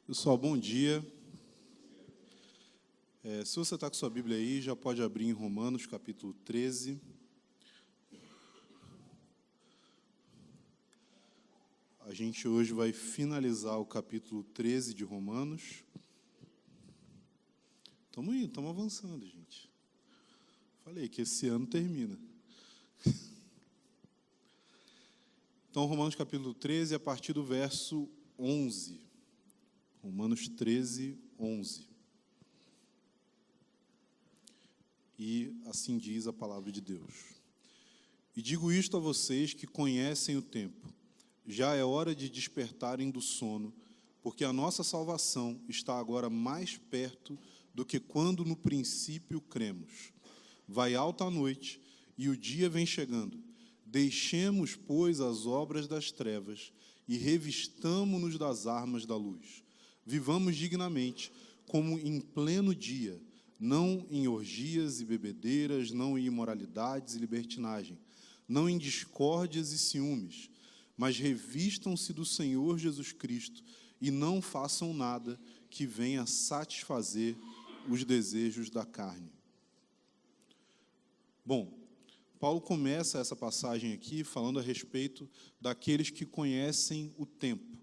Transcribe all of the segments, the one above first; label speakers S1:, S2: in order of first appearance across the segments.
S1: Pessoal, bom dia. Se você está com sua Bíblia aí, já pode abrir em Romanos, capítulo 13. A gente hoje vai finalizar o capítulo 13 de Romanos. Estamos indo, estamos avançando, gente. Falei que esse ano termina. Então, Romanos, capítulo 13, a partir do verso 11. Romanos 13, 11. E assim diz a palavra de Deus. E digo isto a vocês que conhecem o tempo. Já é hora de despertarem do sono, porque a nossa salvação está agora mais perto do que quando no princípio cremos. Vai alta a noite e o dia vem chegando. Deixemos, pois, as obras das trevas e revistamo-nos das armas da luz. Vivamos dignamente, como em pleno dia, não em orgias e bebedeiras, não em imoralidades e libertinagem, não em discórdias e ciúmes, mas revistam-se do Senhor Jesus Cristo e não façam nada que venha satisfazer os desejos da carne. Bom, Paulo começa essa passagem aqui falando a respeito daqueles que conhecem o tempo.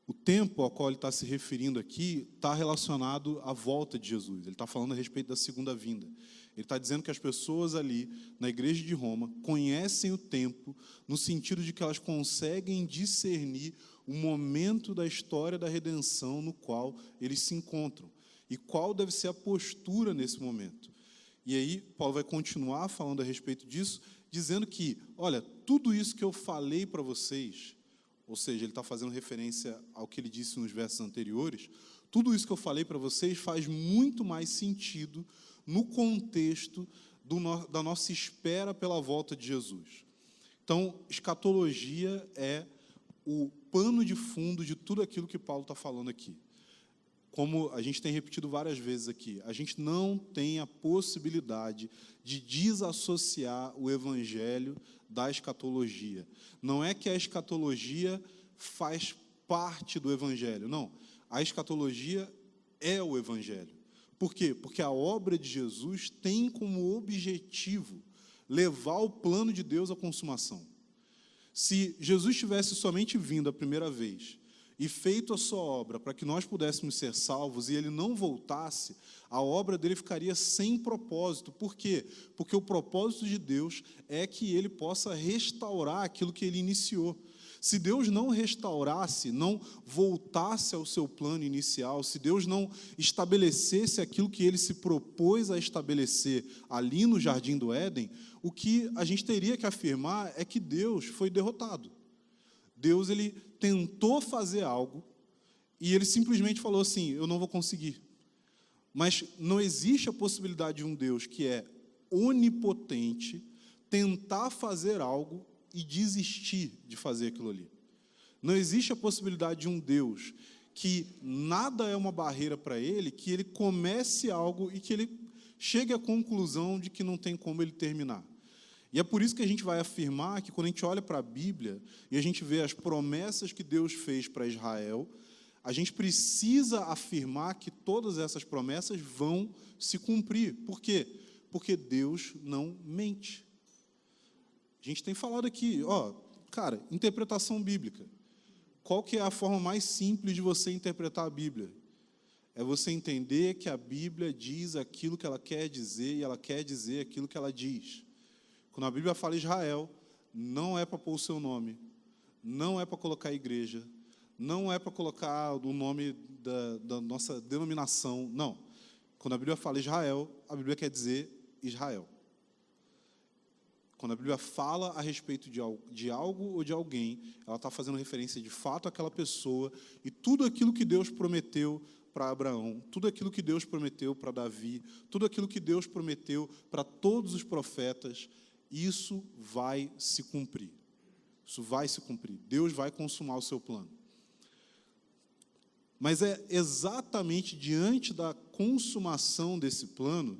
S1: O tempo ao qual ele está se referindo aqui está relacionado à volta de Jesus. Ele está falando a respeito da segunda vinda. Ele está dizendo que as pessoas ali, na igreja de Roma, conhecem o tempo no sentido de que elas conseguem discernir o momento da história da redenção no qual eles se encontram. E qual deve ser a postura nesse momento. E aí, Paulo vai continuar falando a respeito disso, dizendo que, olha, tudo isso que eu falei para vocês, ou seja, ele está fazendo referência ao que ele disse nos versos anteriores, tudo isso que eu falei para vocês faz muito mais sentido no contexto da nossa espera pela volta de Jesus. Então, escatologia é o pano de fundo de tudo aquilo que Paulo está falando aqui. Como a gente tem repetido várias vezes aqui, a gente não tem a possibilidade de desassociar o evangelho da escatologia. Não é que a escatologia faz parte do evangelho, não. A escatologia é o evangelho. Por quê? Porque a obra de Jesus tem como objetivo levar o plano de Deus à consumação. Se Jesus tivesse somente vindo a primeira vez e feito a sua obra para que nós pudéssemos ser salvos e ele não voltasse, a obra dele ficaria sem propósito. Por quê? Porque o propósito de Deus é que ele possa restaurar aquilo que ele iniciou. Se Deus não restaurasse, não voltasse ao seu plano inicial, se Deus não estabelecesse aquilo que ele se propôs a estabelecer ali no Jardim do Éden, o que a gente teria que afirmar é que Deus foi derrotado. Deus, ele tentou fazer algo e ele simplesmente falou assim, eu não vou conseguir. Mas não existe a possibilidade de um Deus que é onipotente tentar fazer algo e desistir de fazer aquilo ali. Não existe a possibilidade de um Deus que nada é uma barreira para ele, que ele comece algo e que ele chegue à conclusão de que não tem como ele terminar. E é por isso que a gente vai afirmar que quando a gente olha para a Bíblia e a gente vê as promessas que Deus fez para Israel, a gente precisa afirmar que todas essas promessas vão se cumprir. Por quê? Porque Deus não mente. A gente tem falado aqui, cara, interpretação bíblica. Qual que é a forma mais simples de você interpretar a Bíblia? É você entender que a Bíblia diz aquilo que ela quer dizer e ela quer dizer aquilo que ela diz. Quando a Bíblia fala Israel, não é para pôr o seu nome, não é para colocar a igreja, não é para colocar o nome da nossa denominação, não. Quando a Bíblia fala Israel, a Bíblia quer dizer Israel. Quando a Bíblia fala a respeito de algo ou de alguém, ela está fazendo referência de fato àquela pessoa e tudo aquilo que Deus prometeu para Abraão, tudo aquilo que Deus prometeu para Davi, tudo aquilo que Deus prometeu para todos os profetas, isso vai se cumprir. Isso vai se cumprir. Deus vai consumar o seu plano. Mas é exatamente diante da consumação desse plano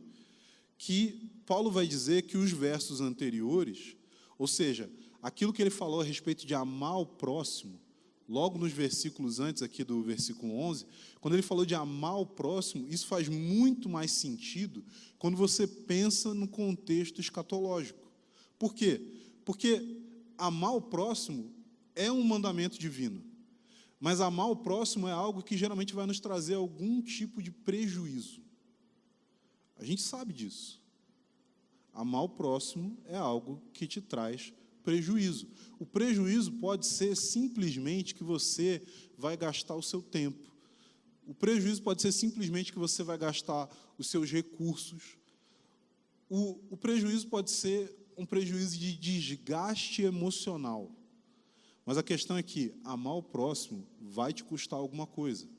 S1: que Paulo vai dizer que os versos anteriores, ou seja, aquilo que ele falou a respeito de amar o próximo, logo nos versículos antes aqui do versículo 11, quando ele falou de amar o próximo, isso faz muito mais sentido quando você pensa no contexto escatológico. Por quê? Porque amar o próximo é um mandamento divino, mas amar o próximo é algo que geralmente vai nos trazer algum tipo de prejuízo. A gente sabe disso. Amar o próximo é algo que te traz prejuízo. O prejuízo pode ser simplesmente que você vai gastar o seu tempo. O prejuízo pode ser simplesmente que você vai gastar os seus recursos. O prejuízo pode ser um prejuízo de desgaste emocional. Mas a questão é que amar o próximo vai te custar alguma coisa.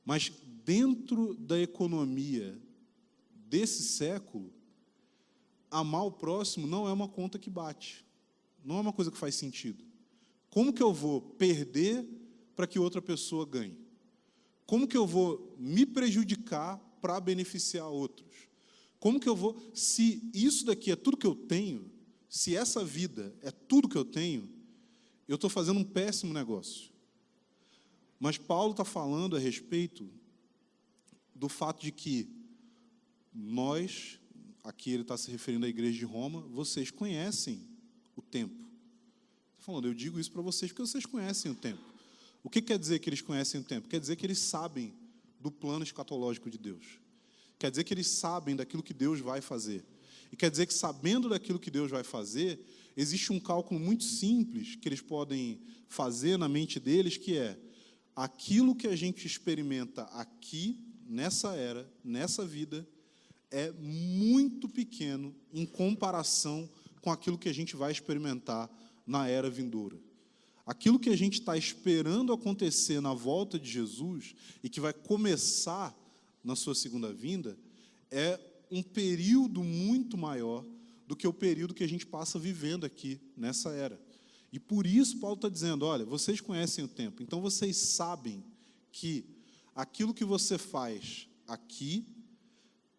S1: Mas dentro da economia desse século, amar o próximo não é uma conta que bate. Não é uma coisa que faz sentido. Como que eu vou perder para que outra pessoa ganhe? Como que eu vou me prejudicar para beneficiar outros? Como que eu vou... Se isso daqui é tudo que eu tenho, se essa vida é tudo que eu tenho, eu estou fazendo um péssimo negócio. Mas Paulo está falando a respeito do fato de que nós... Aqui ele está se referindo à igreja de Roma, vocês conhecem o tempo. Está falando, eu digo isso para vocês porque vocês conhecem o tempo. O que quer dizer que eles conhecem o tempo? Quer dizer que eles sabem do plano escatológico de Deus. Quer dizer que eles sabem daquilo que Deus vai fazer. E quer dizer que, sabendo daquilo que Deus vai fazer, existe um cálculo muito simples que eles podem fazer na mente deles, que é aquilo que a gente experimenta aqui, nessa era, nessa vida, é muito pequeno em comparação com aquilo que a gente vai experimentar na era vindoura. Aquilo que a gente está esperando acontecer na volta de Jesus e que vai começar na sua segunda vinda é um período muito maior do que o período que a gente passa vivendo aqui nessa era. E por isso Paulo está dizendo, olha, vocês conhecem o tempo, então vocês sabem que aquilo que você faz aqui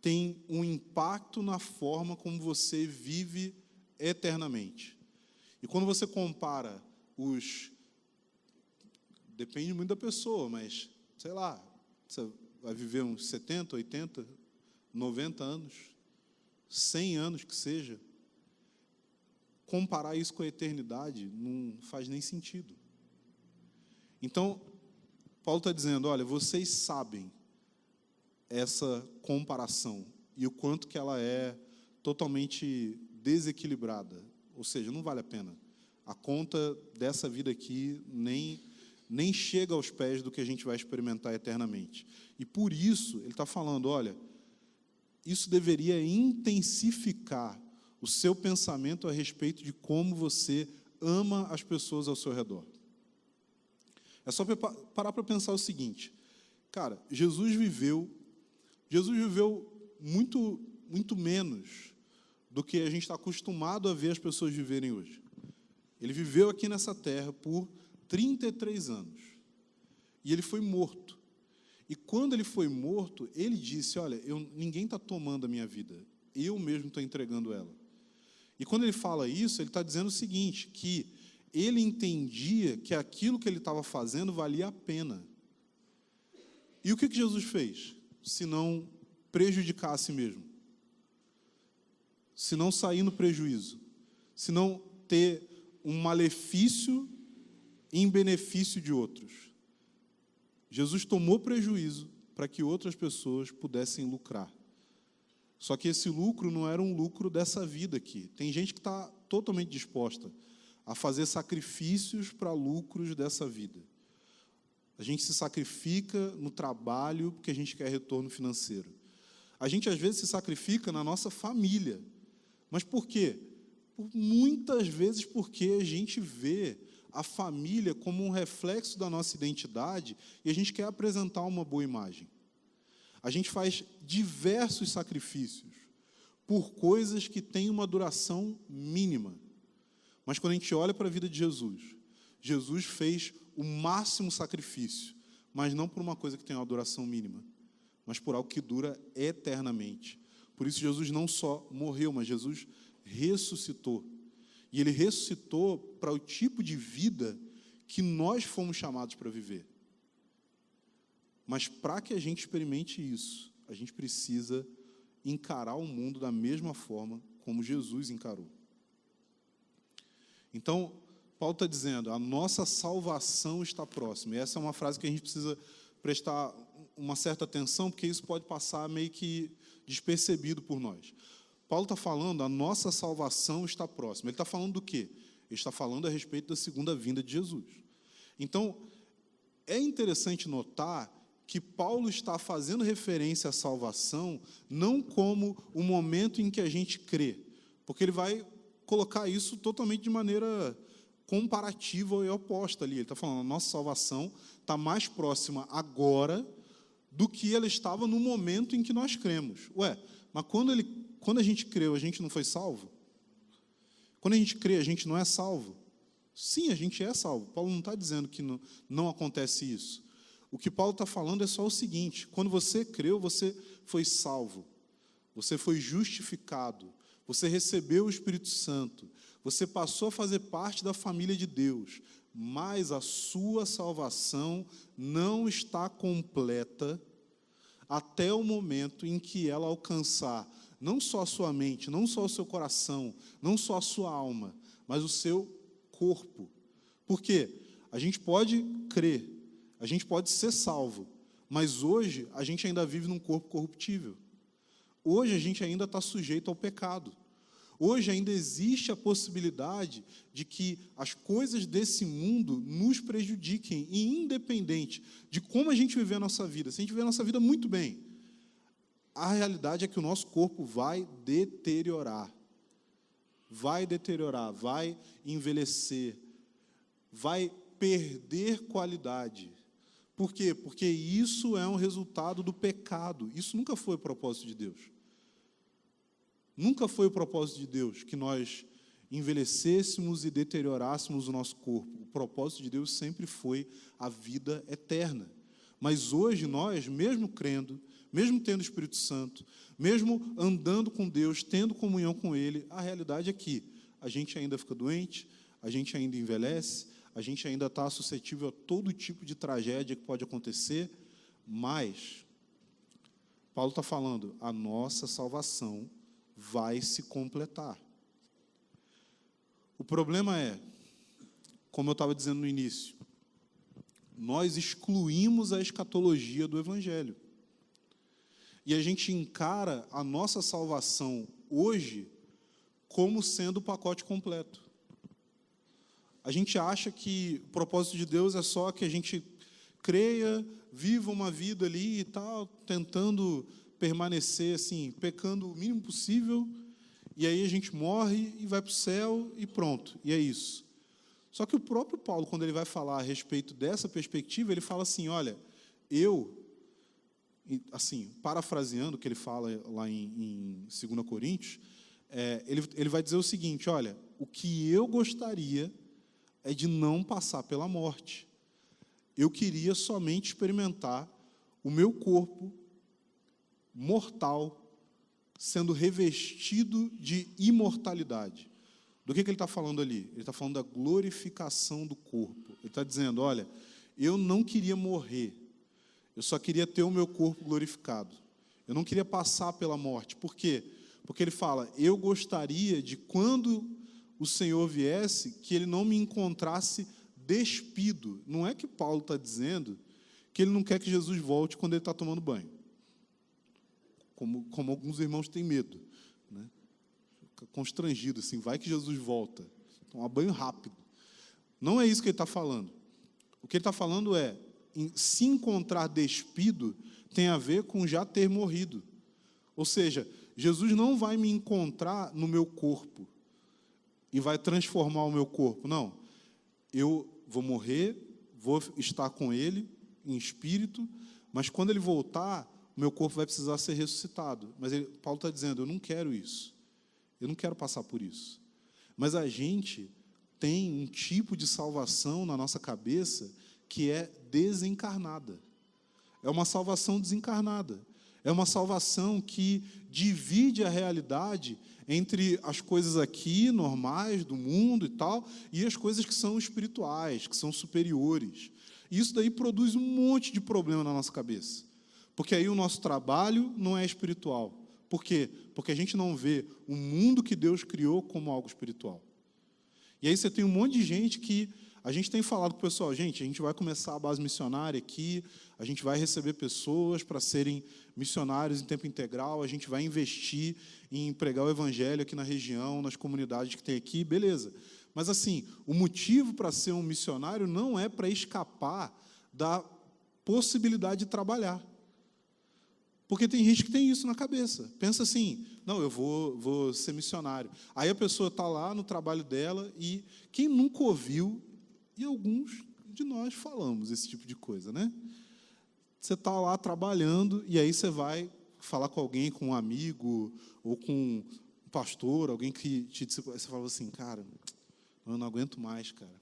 S1: tem um impacto na forma como você vive eternamente. E quando você compara depende muito da pessoa, mas, sei lá, você vai viver uns 70, 80, 90 anos, 100 anos que seja, comparar isso com a eternidade não faz nem sentido. Então, Paulo está dizendo, olha, vocês sabem essa comparação e o quanto que ela é totalmente desequilibrada, ou seja, não vale a pena. A conta dessa vida aqui nem chega aos pés do que a gente vai experimentar eternamente. E por isso, ele está falando, olha, isso deveria intensificar o seu pensamento a respeito de como você ama as pessoas ao seu redor. É só parar para pensar o seguinte, cara, Jesus viveu muito, muito menos do que a gente está acostumado a ver as pessoas viverem hoje. Ele viveu aqui nessa terra por 33 anos. E ele foi morto. E quando ele foi morto, ele disse, olha, ninguém está tomando a minha vida, eu mesmo estou entregando ela. E quando ele fala isso, ele está dizendo o seguinte, que ele entendia que aquilo que ele estava fazendo valia a pena. E o que Jesus fez? Se não prejudicar a si mesmo, se não sair no prejuízo, se não ter um malefício em benefício de outros. Jesus tomou prejuízo para que outras pessoas pudessem lucrar. Só que esse lucro não era um lucro dessa vida aqui. Tem gente que está totalmente disposta a fazer sacrifícios para lucros dessa vida. A gente se sacrifica no trabalho porque a gente quer retorno financeiro. A gente, às vezes, se sacrifica na nossa família. Mas por quê? Muitas vezes porque a gente vê a família como um reflexo da nossa identidade e a gente quer apresentar uma boa imagem. A gente faz diversos sacrifícios por coisas que têm uma duração mínima. Mas quando a gente olha para a vida de Jesus, Jesus fez o máximo sacrifício, mas não por uma coisa que tem uma duração mínima, mas por algo que dura eternamente. Por isso Jesus não só morreu, mas Jesus ressuscitou. E ele ressuscitou para o tipo de vida que nós fomos chamados para viver. Mas para que a gente experimente isso, a gente precisa encarar o mundo da mesma forma como Jesus encarou. Então, Paulo está dizendo, a nossa salvação está próxima. E essa é uma frase que a gente precisa prestar uma certa atenção, porque isso pode passar meio que despercebido por nós. Paulo está falando, a nossa salvação está próxima. Ele está falando do quê? Ele está falando a respeito da segunda vinda de Jesus. Então, é interessante notar que Paulo está fazendo referência à salvação não como o momento em que a gente crê, porque ele vai colocar isso totalmente de maneira comparativa e oposta ali. Ele está falando, a nossa salvação está mais próxima agora do que ela estava no momento em que nós cremos. Ué, mas quando a gente creu, a gente não foi salvo? Quando a gente crê, a gente não é salvo? Sim, a gente é salvo. Paulo não está dizendo que não acontece isso. O que Paulo está falando é só o seguinte, quando você creu, você foi salvo, você foi justificado, você recebeu o Espírito Santo, você passou a fazer parte da família de Deus, mas a sua salvação não está completa até o momento em que ela alcançar não só a sua mente, não só o seu coração, não só a sua alma, mas o seu corpo. Por quê? A gente pode crer, a gente pode ser salvo, mas hoje a gente ainda vive num corpo corruptível. Hoje a gente ainda está sujeito ao pecado. Hoje ainda existe a possibilidade de que as coisas desse mundo nos prejudiquem, e independente de como a gente viver a nossa vida, se a gente viver a nossa vida muito bem, a realidade é que o nosso corpo vai deteriorar, vai envelhecer, vai perder qualidade. Por quê? Porque isso é um resultado do pecado. Isso nunca foi o propósito de Deus. Nunca foi o propósito de Deus que nós envelhecêssemos e deteriorássemos o nosso corpo. O propósito de Deus sempre foi a vida eterna. Mas hoje nós, mesmo crendo, mesmo tendo o Espírito Santo, mesmo andando com Deus, tendo comunhão com Ele, a realidade é que a gente ainda fica doente, a gente ainda envelhece, a gente ainda está suscetível a todo tipo de tragédia que pode acontecer, mas Paulo está falando, a nossa salvação vai se completar. O problema é, como eu estava dizendo no início, nós excluímos a escatologia do Evangelho. E a gente encara a nossa salvação hoje como sendo o pacote completo. A gente acha que o propósito de Deus é só que a gente creia, viva uma vida ali e tal, tentando permanecer assim, pecando o mínimo possível, e aí a gente morre e vai para o céu e pronto, e é isso. Só que o próprio Paulo, quando ele vai falar a respeito dessa perspectiva, ele fala assim, olha, assim, parafraseando o que ele fala lá em 2 Coríntios, ele vai dizer o seguinte, olha, o que eu gostaria é de não passar pela morte. Eu queria somente experimentar o meu corpo mortal sendo revestido de imortalidade. Do que ele está falando ali? Ele está falando da glorificação do corpo. Ele está dizendo, olha, eu não queria morrer, eu só queria ter o meu corpo glorificado. Eu não queria passar pela morte. Por quê? Porque ele fala, eu gostaria de quando o Senhor viesse, que ele não me encontrasse despido. Não é que Paulo está dizendo que ele não quer que Jesus volte quando ele está tomando banho. Como alguns irmãos têm medo, né? Fica constrangido, assim, vai que Jesus volta. Tomar banho rápido. Não é isso que ele está falando. O que ele está falando é, se encontrar despido tem a ver com já ter morrido. Ou seja, Jesus não vai me encontrar no meu corpo e vai transformar o meu corpo. Não. Eu vou morrer, vou estar com Ele em espírito, mas quando Ele voltar, o meu corpo vai precisar ser ressuscitado. Mas Paulo está dizendo, eu não quero isso. Eu não quero passar por isso. Mas a gente tem um tipo de salvação na nossa cabeça que é desencarnada. É uma salvação desencarnada. É uma salvação que divide a realidade entre as coisas aqui, normais, do mundo e tal, e as coisas que são espirituais, que são superiores. E isso daí produz um monte de problema na nossa cabeça. Porque aí o nosso trabalho não é espiritual. Por quê? Porque a gente não vê o mundo que Deus criou como algo espiritual. E aí você tem um monte de gente que... A gente tem falado com o pessoal, gente, a gente vai começar a base missionária aqui, a gente vai receber pessoas para serem missionários em tempo integral, a gente vai investir em pregar o evangelho aqui na região, nas comunidades que tem aqui, beleza. Mas, assim, o motivo para ser um missionário não é para escapar da possibilidade de trabalhar. Porque tem gente que tem isso na cabeça. Pensa assim, não, eu vou ser missionário. Aí a pessoa está lá no trabalho dela e quem nunca ouviu... E alguns de nós falamos esse tipo de coisa, né? Você está lá trabalhando e aí você vai falar com alguém, com um amigo ou com um pastor, alguém que te disse, você fala assim, cara, eu não aguento mais, cara.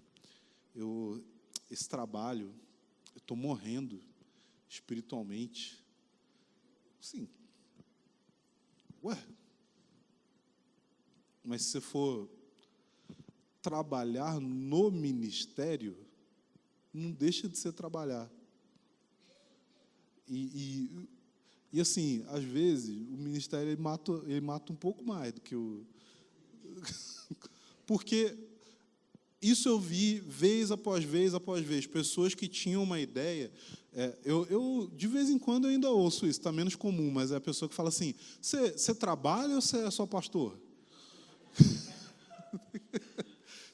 S1: Esse trabalho, eu estou morrendo espiritualmente. Assim, ué, mas se você for trabalhar no ministério, não deixa de ser trabalhar. E assim, às vezes, o ministério ele mata um pouco mais do que o... Porque isso eu vi vez após vez, pessoas que tinham uma ideia... eu, de vez em quando, eu ainda ouço isso, está menos comum, mas é a pessoa que fala assim, você trabalha ou você é só pastor?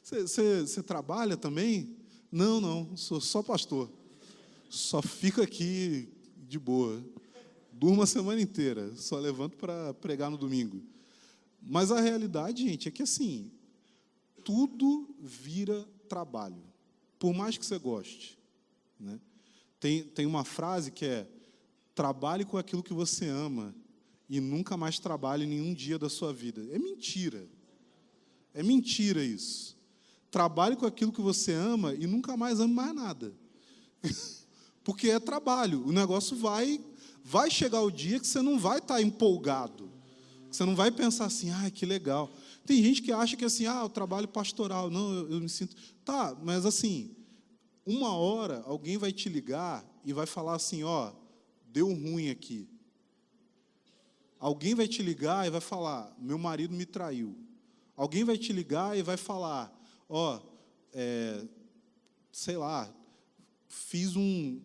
S1: Você trabalha também? Não, sou só pastor. Só fico aqui de boa. Durmo a semana inteira, só levanto para pregar no domingo. Mas a realidade, gente, é que assim, tudo vira trabalho, por mais que você goste, né? Tem uma frase que é, trabalhe com aquilo que você ama e nunca mais trabalhe nenhum dia da sua vida. É mentira. É mentira isso. Trabalhe com aquilo que você ama e nunca mais ame mais nada. Porque é trabalho. O negócio vai chegar o dia que você não vai estar empolgado. Você não vai pensar assim, que legal. Tem gente que acha que assim, o trabalho pastoral, não, eu me sinto... Tá, mas assim, uma hora alguém vai te ligar e vai falar assim, deu ruim aqui. Alguém vai te ligar e vai falar, meu marido me traiu. Alguém vai te ligar e vai falar, sei lá,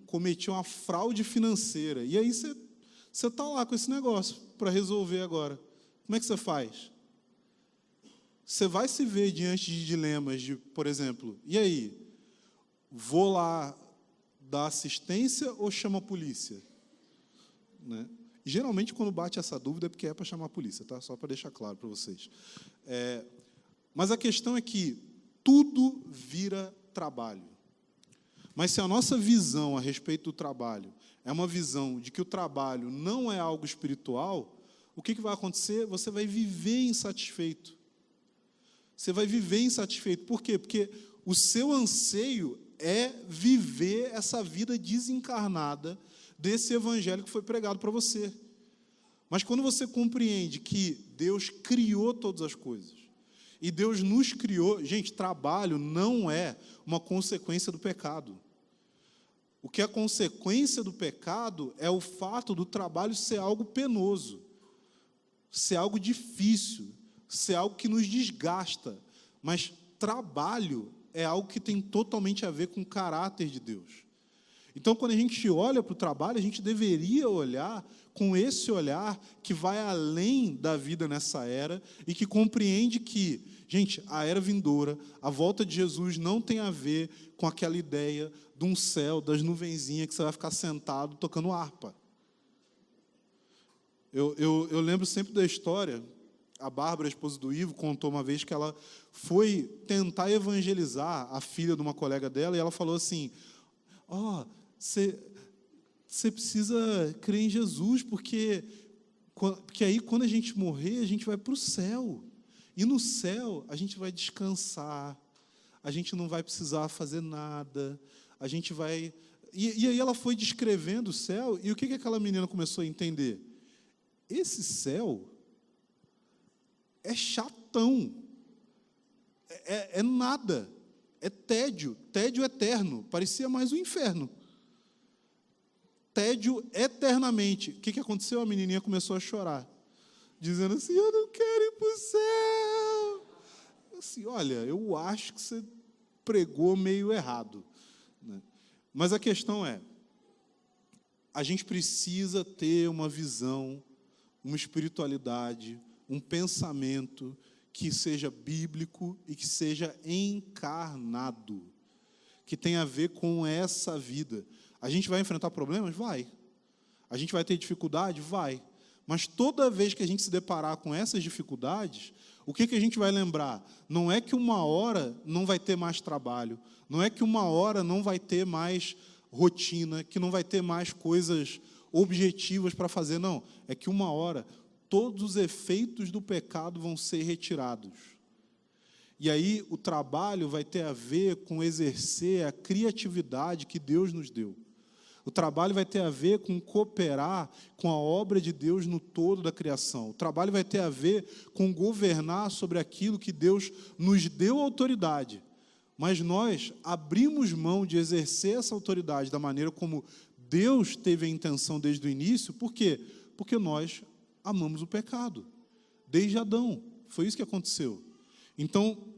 S1: cometi uma fraude financeira. E aí você está lá com esse negócio para resolver agora. Como é que você faz? Você vai se ver diante de dilemas de, por exemplo, e aí, vou lá dar assistência ou chamo a polícia? Né? E, geralmente, quando bate essa dúvida, é porque é para chamar a polícia, tá? Só para deixar claro para vocês. Mas a questão é que tudo vira trabalho. Mas se a nossa visão a respeito do trabalho é uma visão de que o trabalho não é algo espiritual, o que vai acontecer? Você vai viver insatisfeito. Você vai viver insatisfeito. Por quê? Porque o seu anseio é viver essa vida desencarnada desse evangelho que foi pregado para você. Mas quando você compreende que Deus criou todas as coisas, e Deus nos criou... Gente, trabalho não é uma consequência do pecado. O que é consequência do pecado é o fato do trabalho ser algo penoso, ser algo difícil, ser algo que nos desgasta. Mas trabalho é algo que tem totalmente a ver com o caráter de Deus. Então, quando a gente olha para o trabalho, a gente deveria olhar com esse olhar que vai além da vida nessa era e que compreende que, gente, a era vindoura, a volta de Jesus não tem a ver com aquela ideia de um céu, das nuvenzinhas, que você vai ficar sentado tocando harpa. Eu lembro sempre da história, a Bárbara, a esposa do Ivo, contou uma vez que ela foi tentar evangelizar a filha de uma colega dela e ela falou assim, você precisa crer em Jesus, porque aí, quando a gente morrer, a gente vai para o céu. E no céu, a gente vai descansar, a gente não vai precisar fazer nada, a gente vai... E aí ela foi descrevendo o céu, e o que aquela menina começou a entender? esse céu é chatão, é nada, é tédio eterno, parecia mais um inferno. Tédio eternamente. O que aconteceu? A menininha começou a chorar, dizendo assim, eu não quero ir para o céu. Assim, olha, eu acho que você pregou meio errado, né? Mas a questão é, a gente precisa ter uma visão, uma espiritualidade, um pensamento que seja bíblico e que seja encarnado, que tenha a ver com essa vida. A gente vai enfrentar problemas? Vai. A gente vai ter dificuldade? Vai. Mas toda vez que a gente se deparar com essas dificuldades, o que a gente vai lembrar? Não é que uma hora não vai ter mais trabalho, não é que uma hora não vai ter mais rotina, que não vai ter mais coisas objetivas para fazer, não. É que uma hora todos os efeitos do pecado vão ser retirados. E aí o trabalho vai ter a ver com exercer a criatividade que Deus nos deu. O trabalho vai ter a ver com cooperar com a obra de Deus no todo da criação. O trabalho vai ter a ver com governar sobre aquilo que Deus nos deu autoridade. Mas nós abrimos mão de exercer essa autoridade da maneira como Deus teve a intenção desde o início. Por quê? Porque nós amamos o pecado. Desde Adão. Foi isso que aconteceu. Então,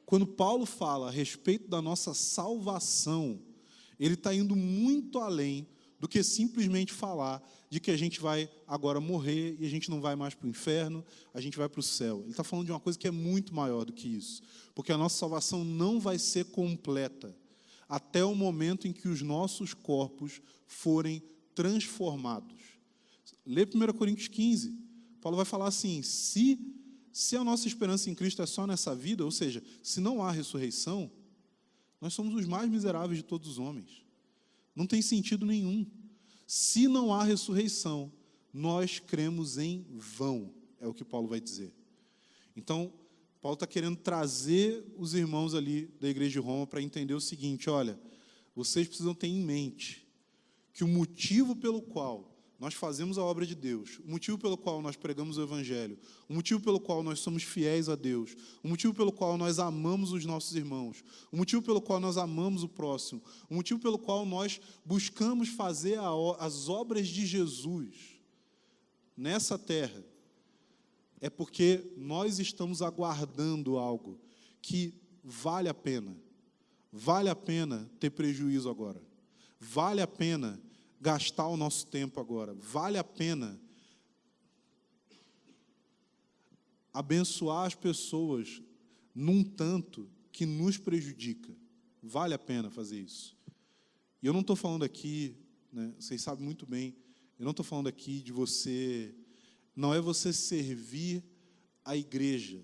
S1: quando Paulo fala a respeito da nossa salvação, ele está indo muito além do que simplesmente falar de que a gente vai agora morrer e a gente não vai mais para o inferno, a gente vai para o céu. Ele está falando de uma coisa que é muito maior do que isso, porque a nossa salvação não vai ser completa até o momento em que os nossos corpos forem transformados. Lê 1 Coríntios 15, Paulo vai falar assim, se a nossa esperança em Cristo é só nessa vida, ou seja, se não há ressurreição, nós somos os mais miseráveis de todos os homens. Não tem sentido nenhum. Se não há ressurreição, nós cremos em vão, é o que Paulo vai dizer. Então, Paulo está querendo trazer os irmãos ali da igreja de Roma para entender o seguinte, olha, vocês precisam ter em mente que o motivo pelo qual nós fazemos a obra de Deus, o motivo pelo qual nós pregamos o Evangelho, o motivo pelo qual nós somos fiéis a Deus, o motivo pelo qual nós amamos os nossos irmãos, o motivo pelo qual nós amamos o próximo, o motivo pelo qual nós buscamos fazer as obras de Jesus nessa terra, é porque nós estamos aguardando algo que vale a pena ter prejuízo agora, vale a pena gastar o nosso tempo agora, vale a pena abençoar as pessoas num tanto que nos prejudica, vale a pena fazer isso. E eu não estou falando aqui, né, vocês sabem muito bem, eu não estou falando aqui de você, não é você servir a igreja.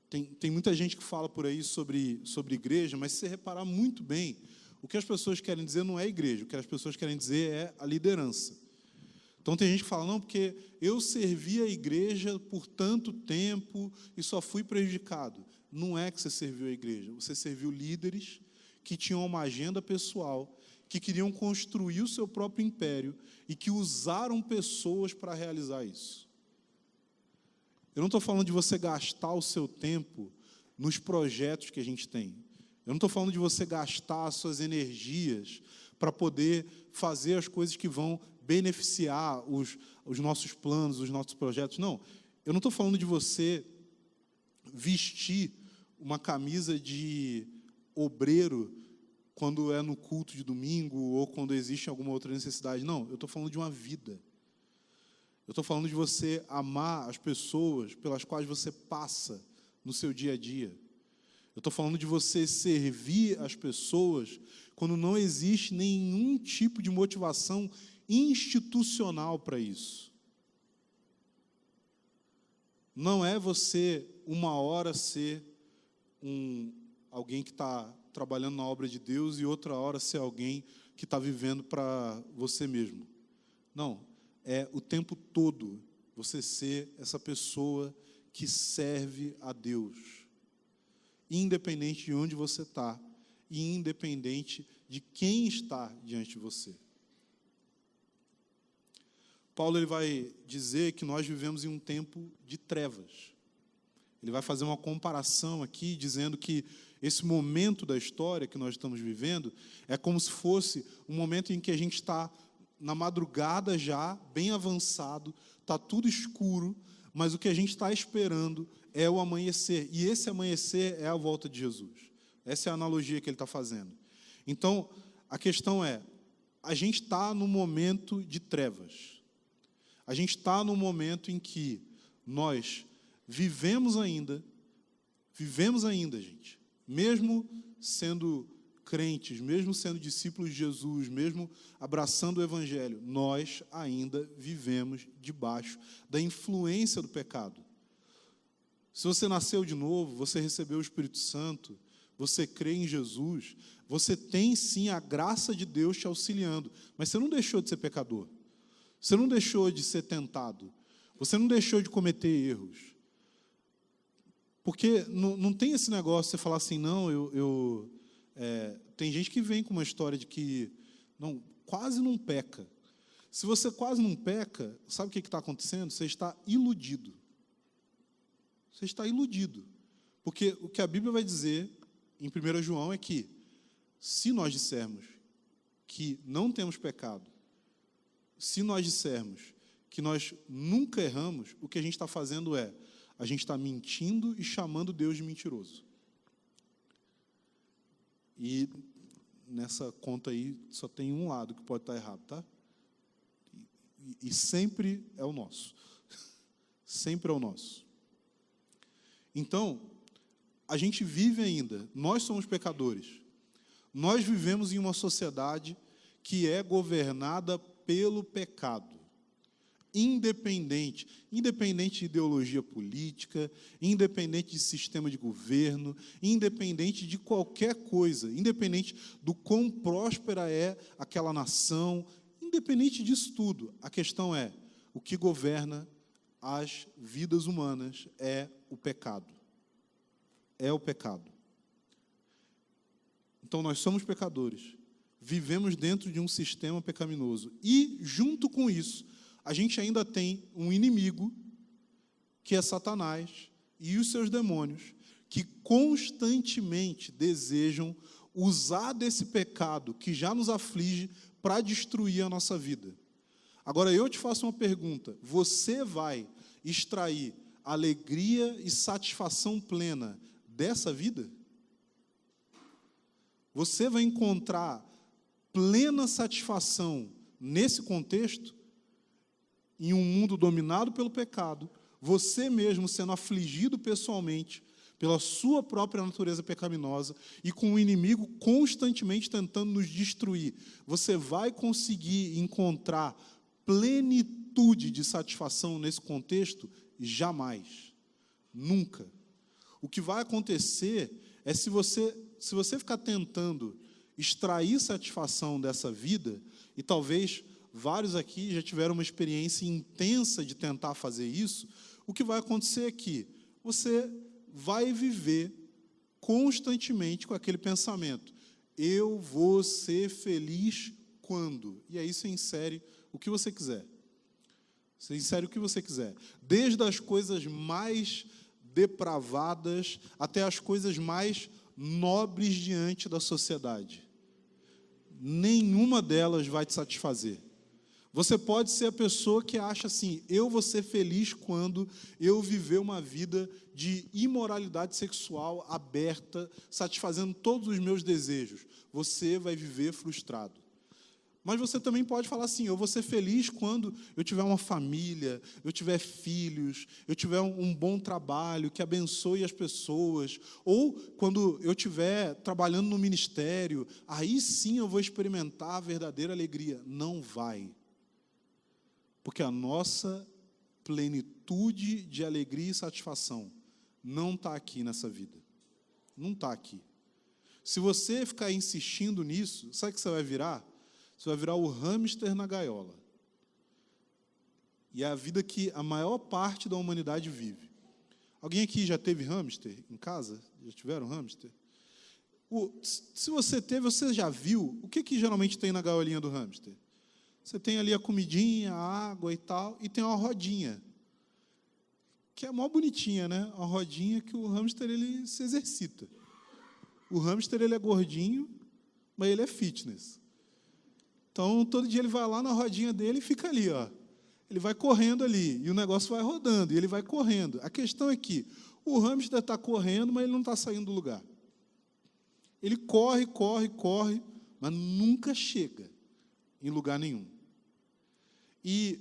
S1: Tem muita gente que fala por aí sobre igreja, mas se você reparar muito bem, o que as pessoas querem dizer não é igreja, o que as pessoas querem dizer é a liderança. Então tem gente que fala, não, porque eu servi a igreja por tanto tempo e só fui prejudicado. Não é que você serviu a igreja, você serviu líderes que tinham uma agenda pessoal, que queriam construir o seu próprio império e que usaram pessoas para realizar isso. Eu não estou falando de você gastar o seu tempo nos projetos que a gente tem. Eu não estou falando de você gastar as suas energias para poder fazer as coisas que vão beneficiar os nossos planos, os nossos projetos. Não, eu não estou falando de você vestir uma camisa de obreiro quando é no culto de domingo ou quando existe alguma outra necessidade. Não, eu estou falando de uma vida. Eu estou falando de você amar as pessoas pelas quais você passa no seu dia a dia. Eu estou falando de você servir as pessoas quando não existe nenhum tipo de motivação institucional para isso. Não é você, uma hora, ser alguém que está trabalhando na obra de Deus e outra hora ser alguém que está vivendo para você mesmo. Não, é o tempo todo você ser essa pessoa que serve a Deus, independente de onde você está e independente de quem está diante de você. Paulo ele vai dizer que nós vivemos em um tempo de trevas. Ele vai fazer uma comparação aqui, dizendo que esse momento da história que nós estamos vivendo é como se fosse um momento em que a gente está na madrugada já, bem avançado, está tudo escuro, mas o que a gente está esperando é o amanhecer. E esse amanhecer é a volta de Jesus. Essa é a analogia que ele está fazendo. Então, a questão é, a gente está no momento de trevas. A gente está no momento em que nós vivemos ainda, gente, mesmo sendo crentes, mesmo sendo discípulos de Jesus, mesmo abraçando o Evangelho, nós ainda vivemos debaixo da influência do pecado. Se você nasceu de novo, você recebeu o Espírito Santo, você crê em Jesus, você tem sim a graça de Deus te auxiliando, mas você não deixou de ser pecador, você não deixou de ser tentado, você não deixou de cometer erros. Porque não tem esse negócio de você falar assim, não, tem gente que vem com uma história de que quase não peca. Se você quase não peca, sabe o que está acontecendo? Você está iludido. Você está iludido. Porque o que a Bíblia vai dizer em 1 João é que, se nós dissermos que não temos pecado, se nós dissermos que nós nunca erramos, o que a gente está fazendo é, a gente está mentindo e chamando Deus de mentiroso. E nessa conta aí só tem um lado que pode estar errado, tá? E sempre é o nosso. Sempre é o nosso. Então, a gente vive ainda, nós somos pecadores. Nós vivemos em uma sociedade que é governada pelo pecado. Independente de ideologia política, independente de sistema de governo, independente de qualquer coisa, independente do quão próspera é aquela nação, independente disso tudo, a questão é, o que governa as vidas humanas é o pecado. É o pecado. Então, nós somos pecadores, vivemos dentro de um sistema pecaminoso e, junto com isso, a gente ainda tem um inimigo, que é Satanás, e os seus demônios, que constantemente desejam usar desse pecado que já nos aflige para destruir a nossa vida. Agora, eu te faço uma pergunta. Você vai extrair alegria e satisfação plena dessa vida? Você vai encontrar plena satisfação nesse contexto? Em um mundo dominado pelo pecado, você mesmo sendo afligido pessoalmente pela sua própria natureza pecaminosa e com o inimigo constantemente tentando nos destruir, você vai conseguir encontrar plenitude de satisfação nesse contexto? Jamais. Nunca. O que vai acontecer é se você ficar tentando extrair satisfação dessa vida, e talvez vários aqui já tiveram uma experiência intensa de tentar fazer isso, o que vai acontecer é que você vai viver constantemente com aquele pensamento, eu vou ser feliz quando? E aí você insere o que você quiser. Você insere o que você quiser. Desde as coisas mais depravadas até as coisas mais nobres diante da sociedade. Nenhuma delas vai te satisfazer. Você pode ser a pessoa que acha assim, eu vou ser feliz quando eu viver uma vida de imoralidade sexual aberta, satisfazendo todos os meus desejos. Você vai viver frustrado. Mas você também pode falar assim, eu vou ser feliz quando eu tiver uma família, eu tiver filhos, eu tiver um bom trabalho que abençoe as pessoas, ou quando eu estiver trabalhando no ministério, aí sim eu vou experimentar a verdadeira alegria. Não vai. Porque a nossa plenitude de alegria e satisfação não está aqui nessa vida. Não está aqui. Se você ficar insistindo nisso, sabe o que você vai virar? Você vai virar o hamster na gaiola. E é a vida que a maior parte da humanidade vive. Alguém aqui já teve hamster em casa? Já tiveram hamster? Se você teve, você já viu? O que geralmente tem na gaiolinha do hamster? Você tem ali a comidinha, a água e tal, e tem uma rodinha, que é mó bonitinha, né? Uma rodinha que o hamster ele se exercita. O hamster ele é gordinho, mas ele é fitness. Então, todo dia ele vai lá na rodinha dele e fica ali, ó. Ele vai correndo ali, e o negócio vai rodando, e ele vai correndo. A questão é que o hamster está correndo, mas ele não está saindo do lugar. Ele corre, mas nunca chega em lugar nenhum. E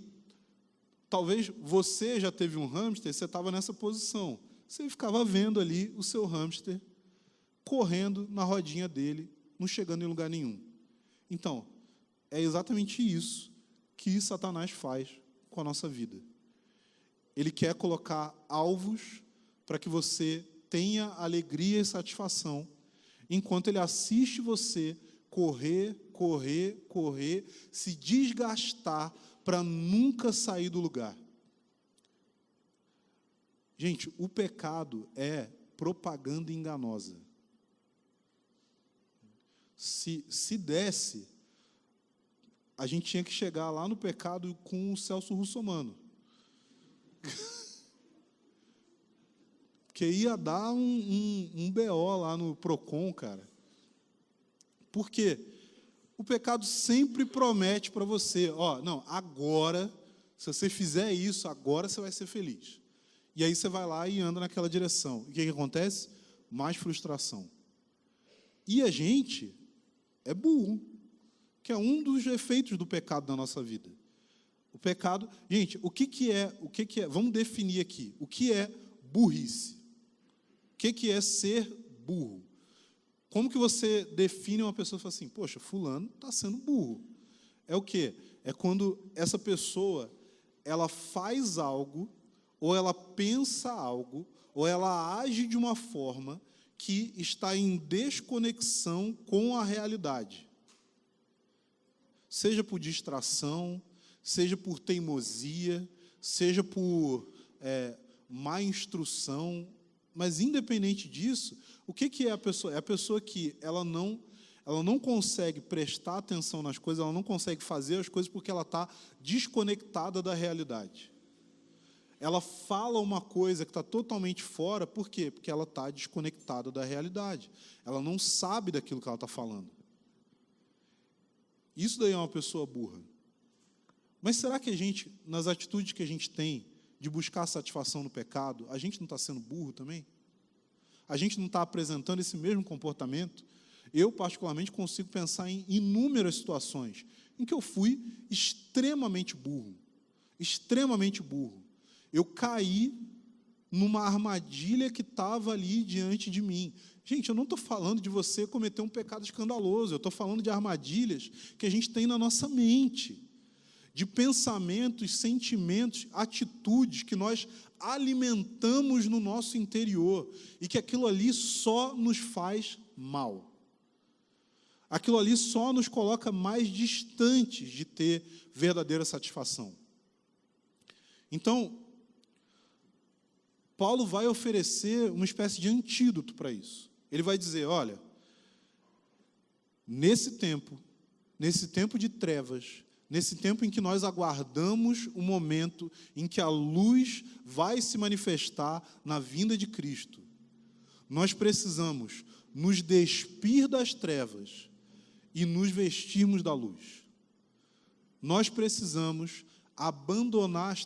S1: talvez você já teve um hamster, você estava nessa posição. Você ficava vendo ali o seu hamster correndo na rodinha dele, não chegando em lugar nenhum. Então, é exatamente isso que Satanás faz com a nossa vida. Ele quer colocar alvos para que você tenha alegria e satisfação, enquanto ele assiste você correr, se desgastar para nunca sair do lugar. Gente, o pecado é propaganda enganosa. Se desse, a gente tinha que chegar lá no pecado com o Celso Russomano. Porque ia dar um BO lá no Procon, cara. Por quê? O pecado sempre promete para você, não, agora, se você fizer isso, agora você vai ser feliz. E aí você vai lá e anda naquela direção. E o que acontece? Mais frustração. E a gente é burro, que é um dos efeitos do pecado na nossa vida. O pecado, gente, o que é, vamos definir aqui, o que é burrice? O que é ser burro? Como que você define uma pessoa e fala assim, poxa, fulano está sendo burro? É o quê? É quando essa pessoa, ela faz algo, ou ela pensa algo, ou ela age de uma forma que está em desconexão com a realidade. Seja por distração, seja por teimosia, seja por má instrução, mas independente disso, o que é a pessoa? É a pessoa que ela não consegue prestar atenção nas coisas, ela não consegue fazer as coisas porque ela está desconectada da realidade. Ela fala uma coisa que está totalmente fora, por quê? Porque ela está desconectada da realidade. Ela não sabe daquilo que ela está falando. Isso daí é uma pessoa burra. Mas será que a gente, nas atitudes que a gente tem de buscar satisfação no pecado, a gente não está sendo burro também? A gente não está apresentando esse mesmo comportamento? Eu, particularmente, consigo pensar em inúmeras situações em que eu fui extremamente burro. Extremamente burro. Eu caí numa armadilha que estava ali diante de mim. Gente, eu não estou falando de você cometer um pecado escandaloso, eu estou falando de armadilhas que a gente tem na nossa mente, de pensamentos, sentimentos, atitudes que nós alimentamos no nosso interior e que aquilo ali só nos faz mal. Aquilo ali só nos coloca mais distantes de ter verdadeira satisfação. Então, Paulo vai oferecer uma espécie de antídoto para isso. Ele vai dizer, olha, nesse tempo de trevas, nesse tempo em que nós aguardamos o momento em que a luz vai se manifestar na vinda de Cristo, nós precisamos nos despir das trevas e nos vestirmos da luz. Nós precisamos abandonar as